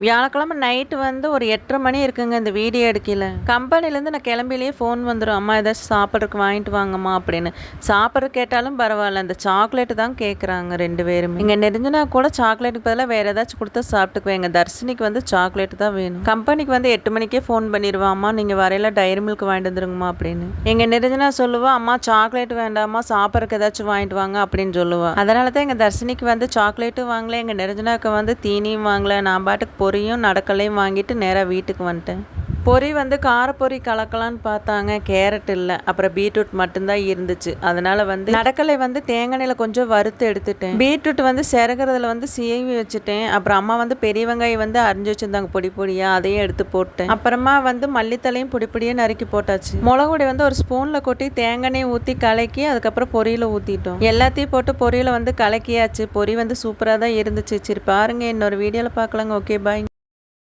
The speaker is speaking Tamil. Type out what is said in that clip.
வியாழக்கிழமை நைட்டு வந்து ஒரு 8:30 மணி இருக்குங்க இந்த வீடியோ எடுக்கையில. கம்பெனிலேருந்து நான் கிளம்பிலேயே ஃபோன் வந்துரும். "அம்மா ஏதாச்சும் சாப்பிட்றதுக்கு வாங்கிட்டு வாங்கம்மா" அப்படின்னு. சாப்பிட்றதுக்கு கேட்டாலும் பரவாயில்ல, இந்த சாக்லேட்டு தான் கேட்குறாங்க 2 பேருமே. எங்க நெடுஞ்சனா கூட சாக்லேட்டுக்கு பதிலா வேற ஏதாச்சும் குடுத்தா சாப்பிட்டுக்குவேன். எங்க தர்ஷினிக்கு வந்து சாக்லேட்டு தான் வேணும். கம்பெனிக்கு வந்து 8 மணிக்கே ஃபோன் பண்ணிருவா, "அம்மா நீங்க வரையில டைரி மில்க் வாங்கிட்டு வந்துருங்கம்மா" அப்படின்னு. எங்க நெடுஞ்சனா சொல்லுவா, "அம்மா சாக்லேட் வேண்டாம்மா, சாப்பிட்றதுக்கு ஏதாச்சும் வாங்கிட்டு வாங்க" அப்படின்னு சொல்லுவா. அதனால தான் எங்க தர்ஷினிக்கு வந்து சாக்லேட்டும் வாங்கல, எங்க நெடுஞ்சனாக்கு வந்து தீனியும் வாங்கல. நான் பாட்டுக்கு பொரியும் நடக்கலையும் வாங்கிட்டு நேரா வீட்டுக்கு வந்துட்டேன். பொரி வந்து காரப்பொரி கலக்கலான்னு பார்த்தாங்க, கேரட் இல்லை, அப்புறம் பீட்ரூட் மட்டும்தான் இருந்துச்சு. அதனால வந்து நடக்கலை வந்து தேங்காய் எண்ணெயில் கொஞ்சம் வறுத்து எடுத்துட்டேன். பீட்ரூட் வந்து சிறகுறதுல வந்து சீவி வச்சுட்டேன். அப்புறம் அம்மா வந்து பெரிய வெங்காயம் வந்து அரிஞ்சு வச்சிருந்தாங்க பொடி பொடியா, அதையும் எடுத்து போட்டேன். அப்புறமா வந்து மல்லித்தலையும் பொடி பொடியா நறுக்கி போட்டாச்சு. மிளகு பொடி வந்து ஒரு ஸ்பூன்ல கொட்டி தேங்காய் எண்ணெய் ஊற்றி கலக்கி அதுக்கப்புறம் பொரியில ஊற்றிட்டோம். எல்லாத்தையும் போட்டு பொரியில வந்து கலக்கியாச்சு. பொரி வந்து சூப்பராக தான் இருந்துச்சு. சரி பாருங்க, இன்னொரு வீடியோவில் பார்க்கலாங்க. Okay bye.